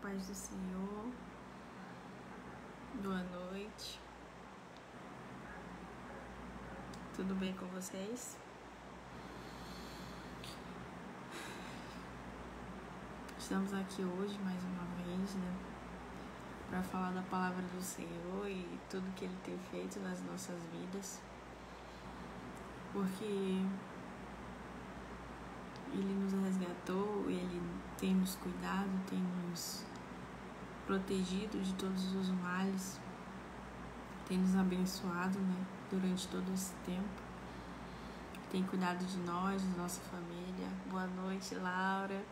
paz do Senhor, boa noite, tudo bem com vocês? Estamos aqui hoje mais uma vez, para falar da palavra do Senhor e tudo que Ele tem feito nas nossas vidas, porque Ele nos resgatou, Ele tem nos cuidado, tem nos protegido de todos os males, tem nos abençoado, durante todo esse tempo, tem cuidado de nós, da nossa família. Boa noite, Laura.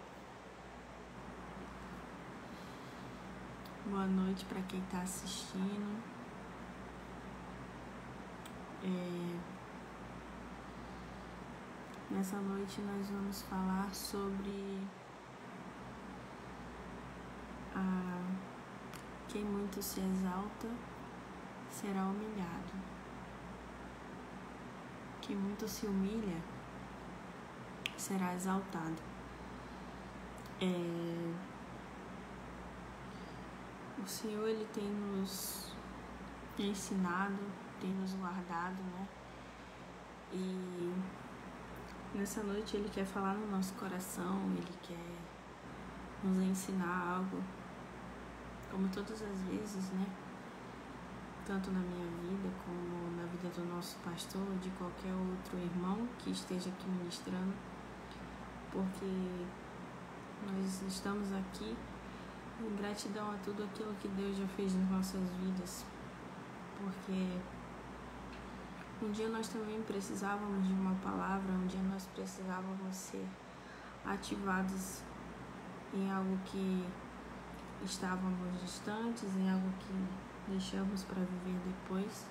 Boa noite para quem está assistindo. Nessa noite nós vamos falar sobre quem muito se exalta será humilhado. Quem muito se humilha será exaltado. O Senhor, Ele tem nos ensinado, tem nos guardado, E nessa noite Ele quer falar no nosso coração, Ele quer nos ensinar algo, como todas as vezes, tanto na minha vida como na vida do nosso pastor, de qualquer outro irmão que esteja aqui ministrando, porque nós estamos aqui em gratidão a tudo aquilo que Deus já fez nas nossas vidas, porque um dia nós também precisávamos de uma palavra, um dia nós precisávamos ser ativados em algo que estávamos distantes, em algo que deixamos para viver depois,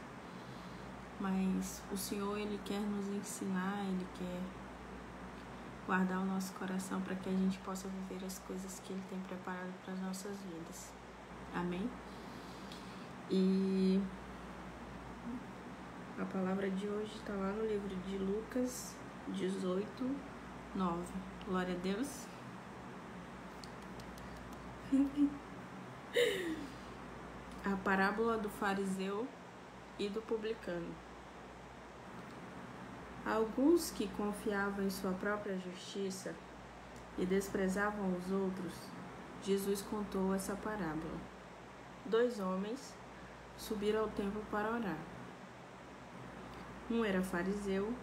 mas o Senhor, Ele quer nos ensinar, Ele quer guardar o nosso coração para que a gente possa viver as coisas que Ele tem preparado para as nossas vidas. Amém? E a palavra de hoje está lá no livro de Lucas 18, 9. Glória a Deus. A parábola do fariseu e do publicano. Alguns que confiavam em sua própria justiça e desprezavam os outros, Jesus contou essa parábola. 2 homens subiram ao templo para orar. Um era fariseu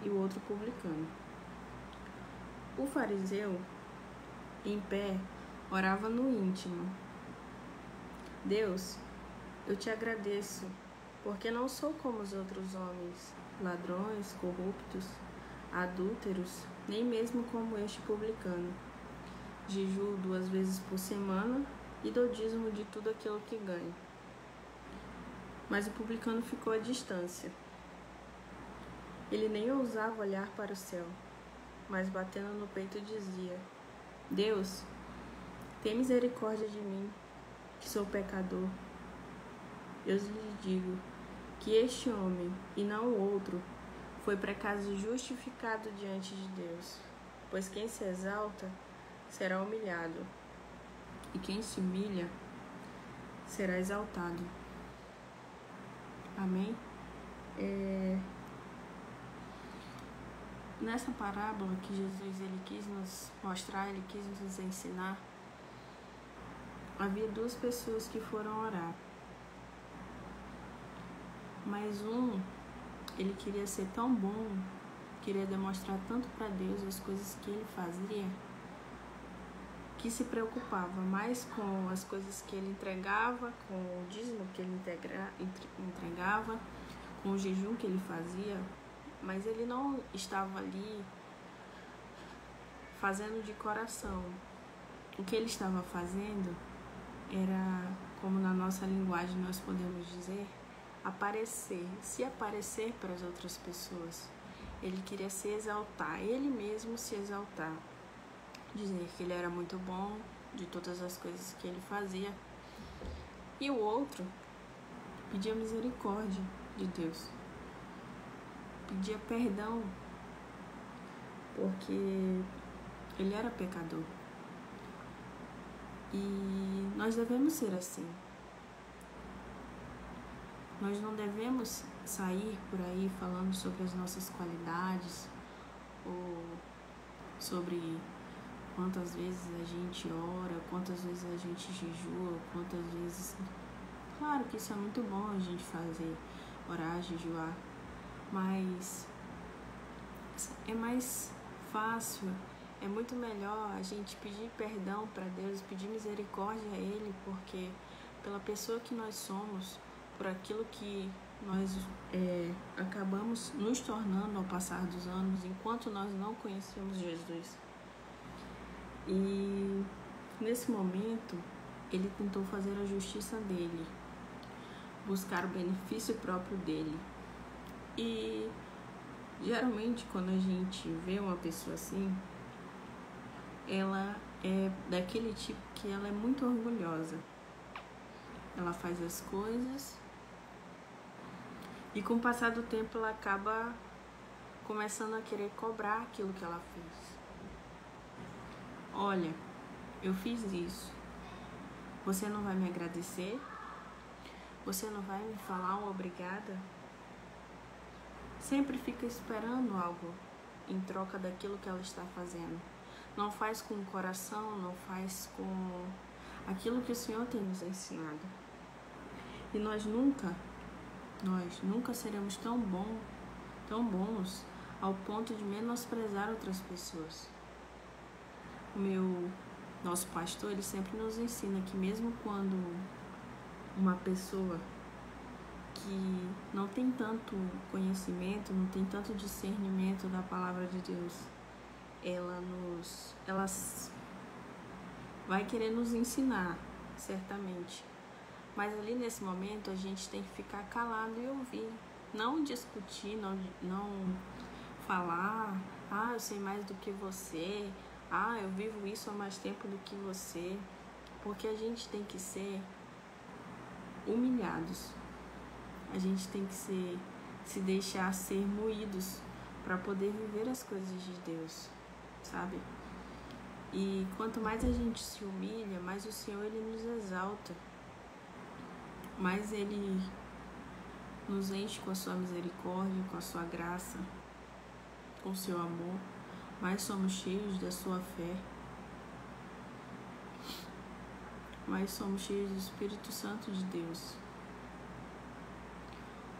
e o outro publicano. O fariseu, em pé, orava no íntimo: Deus, eu te agradeço, porque não sou como os outros homens, ladrões, corruptos, adúlteros, nem mesmo como este publicano. Jejuo 2 vezes por semana e dou dízimo de tudo aquilo que ganho. Mas o publicano ficou à distância. Ele nem ousava olhar para o céu, mas batendo no peito dizia: Deus, tem misericórdia de mim, que sou pecador. Eu lhe digo que este homem, e não o outro, foi por acaso justificado diante de Deus, pois quem se exalta será humilhado, e quem se humilha será exaltado. Amém? Nessa parábola que Jesus ele quis nos mostrar, Ele quis nos ensinar, havia 2 pessoas que foram orar. Mas ele queria ser tão bom, queria demonstrar tanto para Deus as coisas que ele fazia, que se preocupava mais com as coisas que ele entregava, com o dízimo que ele entregava, com o jejum que ele fazia, mas ele não estava ali fazendo de coração. O que ele estava fazendo era, como na nossa linguagem nós podemos dizer, se aparecer para as outras pessoas. Ele queria se exaltar, ele mesmo se exaltar, dizer que ele era muito bom de todas as coisas que ele fazia. E o outro pedia misericórdia de Deus, pedia perdão, porque ele era pecador. E nós devemos ser assim. Nós não devemos sair por aí falando sobre as nossas qualidades ou sobre quantas vezes a gente ora, quantas vezes a gente jejua, quantas vezes... Claro que isso é muito bom a gente fazer, orar, jejuar, mas é mais fácil, é muito melhor a gente pedir perdão para Deus, pedir misericórdia a Ele, porque pela pessoa que nós somos, por aquilo que nós acabamos nos tornando ao passar dos anos, enquanto nós não conhecemos Jesus. E nesse momento, ele tentou fazer a justiça dele, buscar o benefício próprio dele. E geralmente, quando a gente vê uma pessoa assim, ela é daquele tipo que ela é muito orgulhosa. Ela faz as coisas e com o passar do tempo ela acaba começando a querer cobrar aquilo que ela fez. Olha, eu fiz isso. Você não vai me agradecer? Você não vai me falar um obrigada? Sempre fica esperando algo em troca daquilo que ela está fazendo. Não faz com o coração, não faz com aquilo que o Senhor tem nos ensinado. E nós nunca seremos tão bons ao ponto de menosprezar outras pessoas. Nosso pastor, ele sempre nos ensina que mesmo quando uma pessoa que não tem tanto conhecimento, não tem tanto discernimento da palavra de Deus, ela vai querer nos ensinar, certamente. Mas ali nesse momento a gente tem que ficar calado e ouvir, não discutir, não falar, eu sei mais do que você, eu vivo isso há mais tempo do que você, porque a gente tem que ser humilhados, a gente tem que se deixar ser moídos para poder viver as coisas de Deus, sabe? E quanto mais a gente se humilha, mais o Senhor ele nos exalta, mais Ele nos enche com a sua misericórdia, com a sua graça, com o seu amor, mais somos cheios da sua fé, mais somos cheios do Espírito Santo de Deus.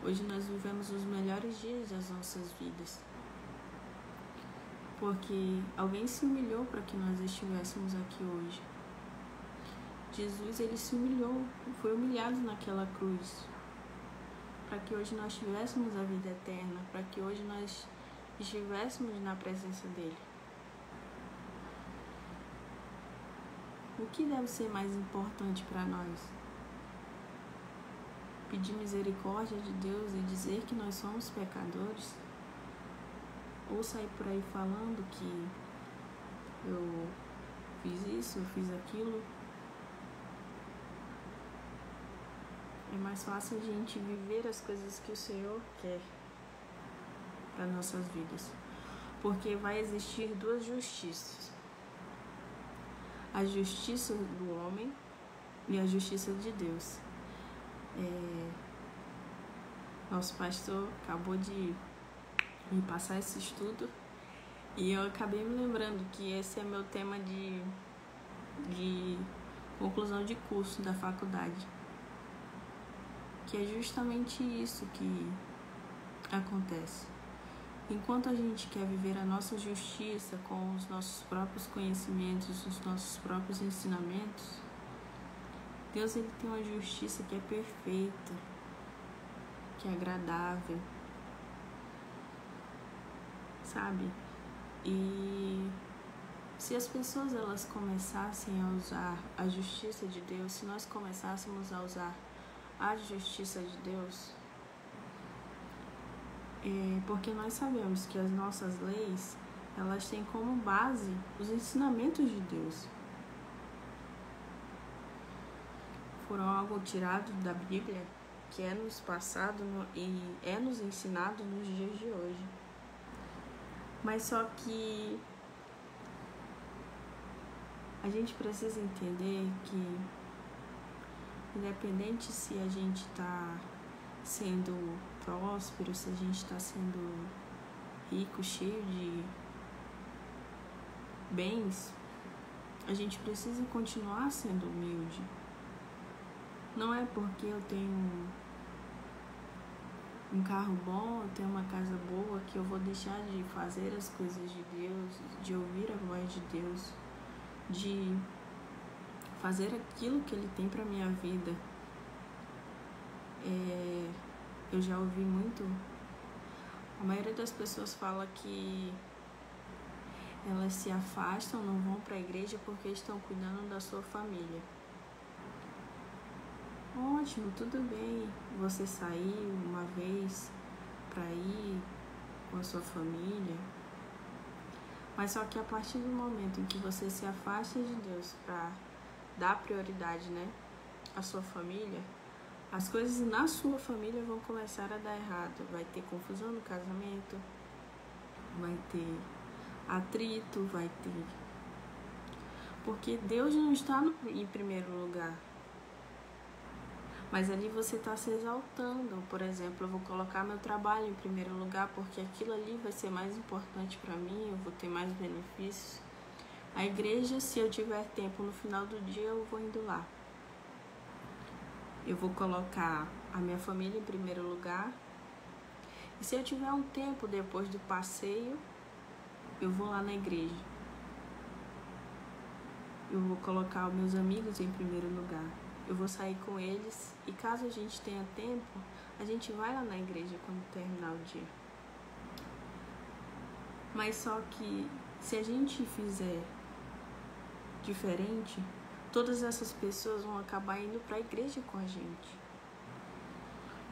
Hoje nós vivemos os melhores dias das nossas vidas, porque alguém se humilhou para que nós estivéssemos aqui hoje. Jesus, ele se humilhou, foi humilhado naquela cruz, para que hoje nós tivéssemos a vida eterna, para que hoje nós estivéssemos na presença dele. O que deve ser mais importante para nós? Pedir misericórdia de Deus e dizer que nós somos pecadores? Ou sair por aí falando que eu fiz isso, eu fiz aquilo? É mais fácil a gente viver as coisas que o Senhor quer para nossas vidas. Porque vai existir duas justiças. A justiça do homem e a justiça de Deus. Nosso pastor acabou de me passar esse estudo e eu acabei me lembrando que esse é meu tema de conclusão de curso da faculdade. Que é justamente isso que acontece. Enquanto a gente quer viver a nossa justiça com os nossos próprios conhecimentos, os nossos próprios ensinamentos, Deus ele tem uma justiça que é perfeita, que é agradável, sabe? E se as pessoas elas começassem a usar a justiça de Deus, se nós começássemos a usar a justiça de Deus, porque nós sabemos que as nossas leis, elas têm como base os ensinamentos de Deus. Foram algo tirado da Bíblia, que é nos passado e é nos ensinado nos dias de hoje. Mas só que a gente precisa entender que independente se a gente está sendo próspero, se a gente está sendo rico, cheio de bens, a gente precisa continuar sendo humilde. Não é porque eu tenho um carro bom, eu tenho uma casa boa, que eu vou deixar de fazer as coisas de Deus, de ouvir a voz de Deus, de fazer aquilo que Ele tem para minha vida. Eu já ouvi muito, a maioria das pessoas fala que elas se afastam, não vão para a igreja porque estão cuidando da sua família. Ótimo, tudo bem você sair uma vez para ir com a sua família, mas só que a partir do momento em que você se afasta de Deus para dar prioridade, né, à sua família, as coisas na sua família vão começar a dar errado. Vai ter confusão no casamento, vai ter atrito, vai ter... Porque Deus não está em primeiro lugar. Mas ali você está se exaltando. Por exemplo, eu vou colocar meu trabalho em primeiro lugar porque aquilo ali vai ser mais importante para mim, eu vou ter mais benefícios. A igreja, se eu tiver tempo no final do dia, eu vou indo lá. Eu vou colocar a minha família em primeiro lugar. E se eu tiver um tempo depois do passeio, eu vou lá na igreja. Eu vou colocar os meus amigos em primeiro lugar. Eu vou sair com eles e caso a gente tenha tempo, a gente vai lá na igreja quando terminar o dia. Mas só que se a gente fizer diferente, todas essas pessoas vão acabar indo para a igreja com a gente.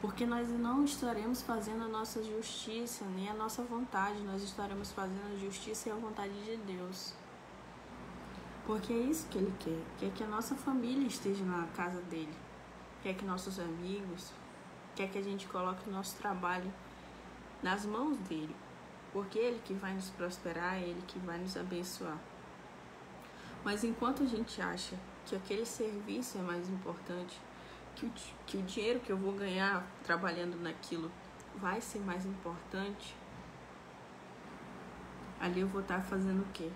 Porque nós não estaremos fazendo a nossa justiça, nem a nossa vontade, nós estaremos fazendo a justiça e a vontade de Deus. Porque é isso que Ele quer que a nossa família esteja na casa dEle, quer que nossos amigos, quer que a gente coloque o nosso trabalho nas mãos dEle, porque é Ele que vai nos prosperar, é Ele que vai nos abençoar. Mas enquanto a gente acha que aquele serviço é mais importante, que o dinheiro que eu vou ganhar trabalhando naquilo vai ser mais importante, ali eu vou estar fazendo o quê?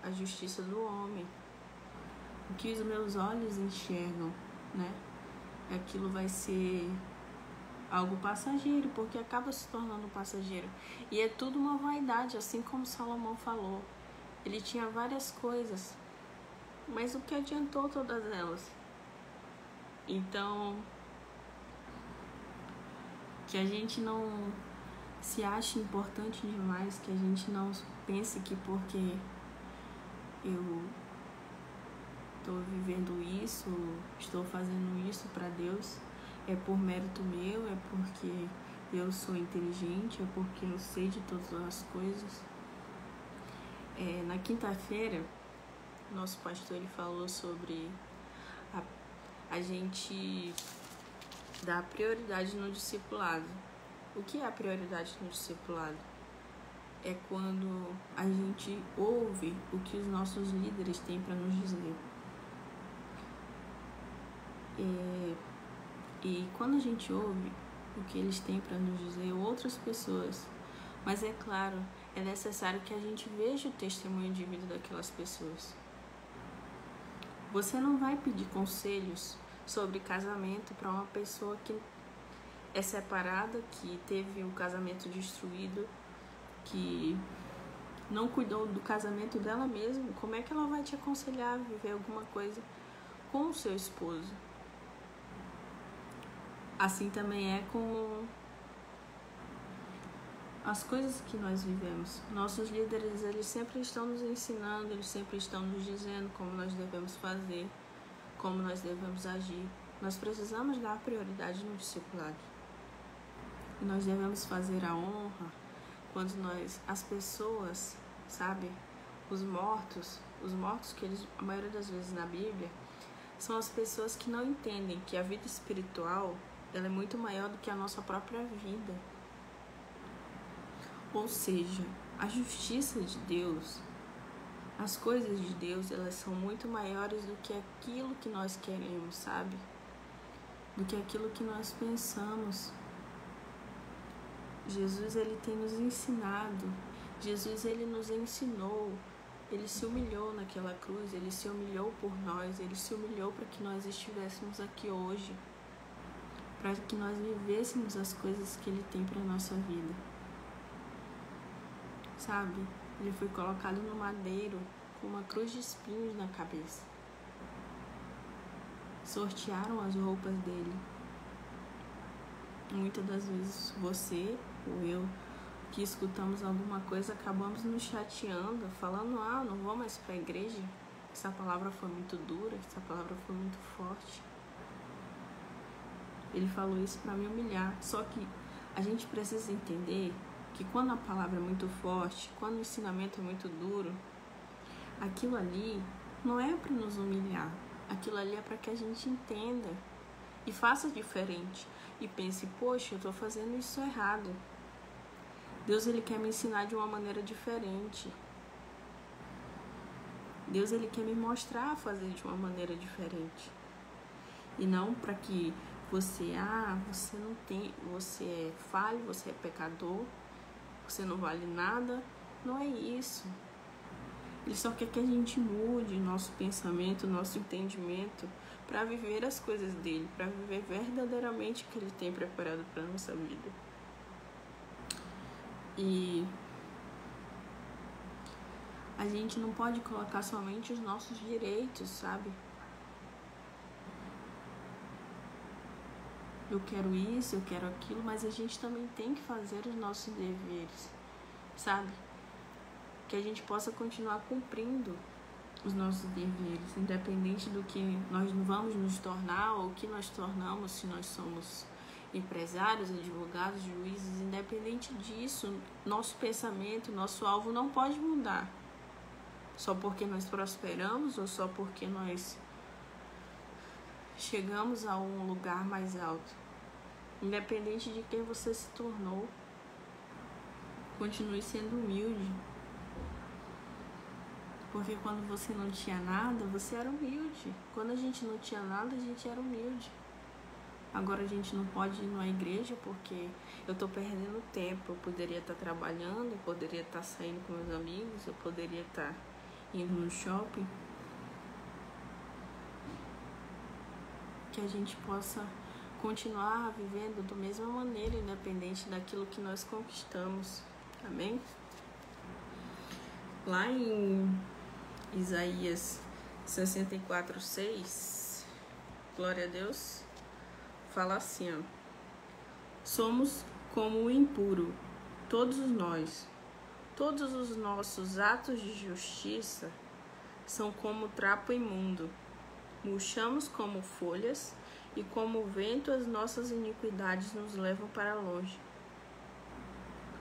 A justiça do homem. O que os meus olhos enxergam, né? Aquilo vai ser algo passageiro, porque acaba se tornando passageiro. E é tudo uma vaidade, assim como Salomão falou. Ele tinha várias coisas, mas o que adiantou todas elas? Então, que a gente não se ache importante demais, que a gente não pense que porque eu estou vivendo isso, estou fazendo isso para Deus, é por mérito meu, é porque eu sou inteligente, é porque eu sei de todas as coisas. Na quinta-feira, nosso pastor ele falou sobre a gente dar prioridade no discipulado. O que é a prioridade no discipulado? É quando a gente ouve o que os nossos líderes têm para nos dizer. E quando a gente ouve o que eles têm para nos dizer, outras pessoas, mas é claro, é necessário que a gente veja o testemunho de vida daquelas pessoas. Você não vai pedir conselhos sobre casamento para uma pessoa que é separada, que teve um casamento destruído, que não cuidou do casamento dela mesma. Como é que ela vai te aconselhar a viver alguma coisa com o seu esposo? Assim também é com as coisas que nós vivemos. Nossos líderes, eles sempre estão nos ensinando, eles sempre estão nos dizendo como nós devemos fazer, como nós devemos agir. Nós precisamos dar prioridade no discipulado. E nós devemos fazer a honra quando as pessoas, sabe, os mortos que eles, a maioria das vezes na Bíblia, são as pessoas que não entendem que a vida espiritual, ela é muito maior do que a nossa própria vida. Ou seja, a justiça de Deus, as coisas de Deus, elas são muito maiores do que aquilo que nós queremos, sabe? do que aquilo que nós pensamos. Jesus, ele tem nos ensinado. Jesus, ele nos ensinou. Ele se humilhou naquela cruz, ele se humilhou por nós, ele se humilhou para que nós estivéssemos aqui hoje, para que nós vivêssemos as coisas que ele tem para a nossa vida. Sabe? Ele foi colocado no madeiro com uma cruz de espinhos na cabeça. Sortearam as roupas dele. Muitas das vezes você ou eu que escutamos alguma coisa acabamos nos chateando, falando: não vou mais para a igreja, essa palavra foi muito dura, essa palavra foi muito forte. Ele falou isso para me humilhar. Só que a gente precisa entender que quando a palavra é muito forte, quando o ensinamento é muito duro, aquilo ali não é para nos humilhar. Aquilo ali é para que a gente entenda e faça diferente. E pense: poxa, eu estou fazendo isso errado. Deus, ele quer me ensinar de uma maneira diferente. Deus, ele quer me mostrar a fazer de uma maneira diferente. E não para que você não tem, você é falho, você é pecador, você não vale nada. Não é isso. Ele só quer que a gente mude nosso pensamento, nosso entendimento para viver as coisas dele, para viver verdadeiramente o que ele tem preparado para a nossa vida. E a gente não pode colocar somente os nossos direitos, sabe? Eu quero isso, eu quero aquilo, mas a gente também tem que fazer os nossos deveres, sabe? Que a gente possa continuar cumprindo os nossos deveres, independente do que nós vamos nos tornar ou o que nós tornamos, se nós somos empresários, advogados, juízes, independente disso, nosso pensamento, nosso alvo não pode mudar. Só porque nós prosperamos ou só porque nós chegamos a um lugar mais alto. Independente de quem você se tornou, continue sendo humilde. Porque quando você não tinha nada, você era humilde. Quando a gente não tinha nada, a gente era humilde. Agora a gente não pode ir numa igreja porque eu tô perdendo tempo. Eu poderia estar trabalhando, eu poderia estar saindo com meus amigos, eu poderia estar indo no shopping. Que a gente possa continuar vivendo da mesma maneira, independente daquilo que nós conquistamos. Amém? Lá em Isaías 64:6, glória a Deus, fala assim, ó: somos como o impuro, todos nós. Todos os nossos atos de justiça são como trapo imundo. Murchamos como folhas, e como o vento as nossas iniquidades nos levam para longe.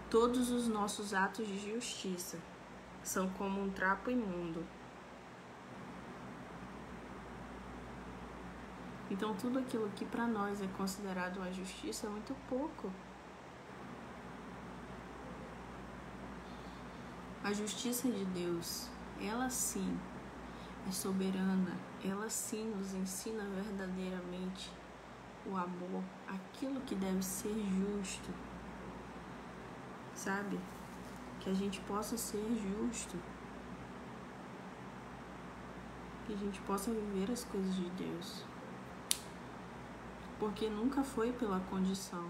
Todos os nossos atos de justiça são como um trapo imundo. Então tudo aquilo que para nós é considerado uma justiça é muito pouco. A justiça de Deus, ela sim é soberana, ela sim nos ensina verdadeiramente o amor, aquilo que deve ser justo, sabe? Que a gente possa ser justo, que a gente possa viver as coisas de Deus, porque nunca foi pela condição.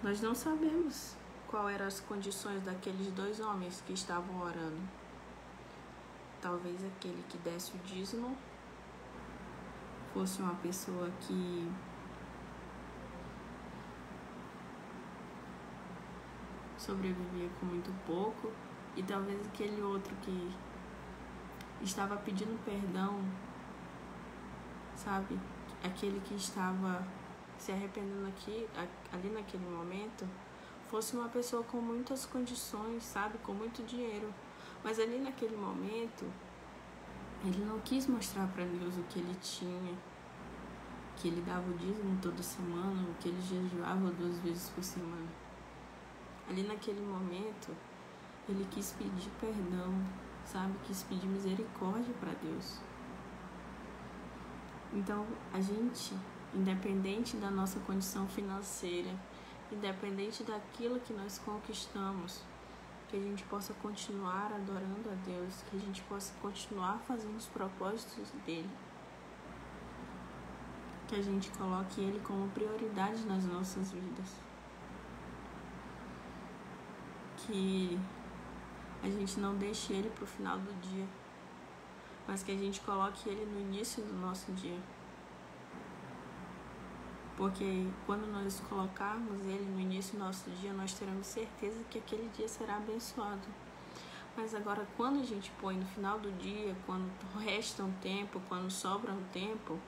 Nós não sabemos quais eram as condições daqueles 2 homens que estavam orando. Talvez aquele que desse o dízimo fosse uma pessoa que sobrevivia com muito pouco, e talvez aquele outro que estava pedindo perdão, sabe? Aquele que estava se arrependendo ali naquele momento, fosse uma pessoa com muitas condições, sabe? Com muito dinheiro. Mas ali naquele momento, ele não quis mostrar para Deus o que ele tinha, que ele dava o dízimo toda semana, que ele jejuava 2 vezes por semana. Ali naquele momento, ele quis pedir perdão, sabe? Quis pedir misericórdia para Deus. Então, a gente independente da nossa condição financeira, independente daquilo que nós conquistamos, que a gente possa continuar adorando a Deus, que a gente possa continuar fazendo os propósitos dele, que a gente coloque ele como prioridade nas nossas vidas, que a gente não deixe ele para o final do dia, mas que a gente coloque ele no início do nosso dia. Porque quando nós colocarmos ele no início do nosso dia, nós teremos certeza que aquele dia será abençoado. Mas agora, quando a gente põe no final do dia, quando resta um tempo, quando sobra um tempo,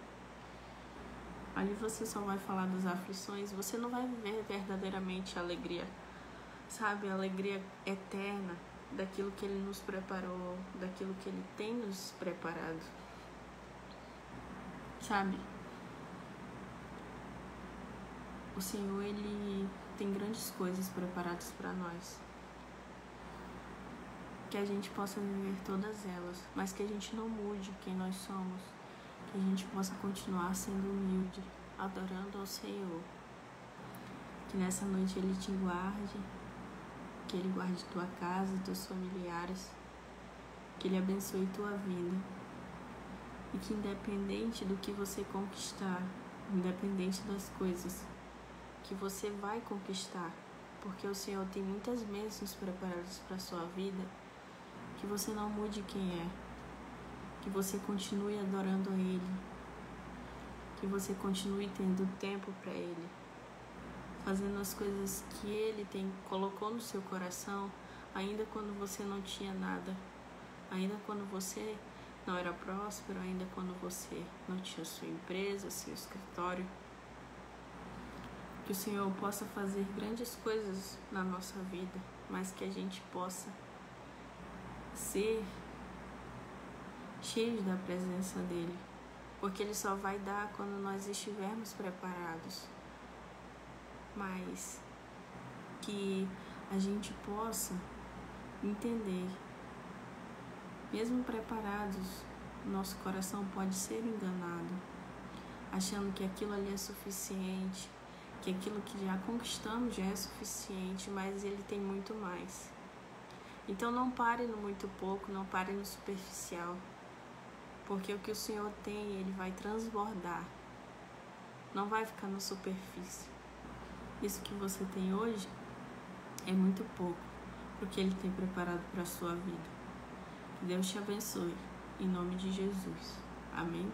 ali você só vai falar das aflições, você não vai viver verdadeiramente a alegria, sabe? A alegria eterna daquilo que ele nos preparou, daquilo que ele tem nos preparado, sabe? O Senhor, ele tem grandes coisas preparadas para nós. Que a gente possa viver todas elas, mas que a gente não mude quem nós somos. Que a gente possa continuar sendo humilde, adorando ao Senhor. Que nessa noite ele te guarde, que ele guarde tua casa, teus familiares, que ele abençoe tua vida. E que independente do que você conquistar, independente das coisas que você vai conquistar, porque o Senhor tem muitas bênçãos preparadas para a sua vida, que você não mude quem é, que você continue adorando a Ele, que você continue tendo tempo para Ele, fazendo as coisas que Ele colocou no seu coração, ainda quando você não tinha nada, ainda quando você não era próspero, ainda quando você não tinha sua empresa, seu escritório. Que o Senhor possa fazer grandes coisas na nossa vida, mas que a gente possa ser cheios da presença dele, porque ele só vai dar quando nós estivermos preparados. Mas que a gente possa entender, mesmo preparados, nosso coração pode ser enganado, achando que aquilo ali é suficiente, que aquilo que já conquistamos já é suficiente, mas ele tem muito mais. Então não pare no muito pouco, não pare no superficial, porque o que o Senhor tem, ele vai transbordar, não vai ficar na superfície. Isso que você tem hoje é muito pouco, porque ele tem preparado para a sua vida. Que Deus te abençoe, em nome de Jesus. Amém?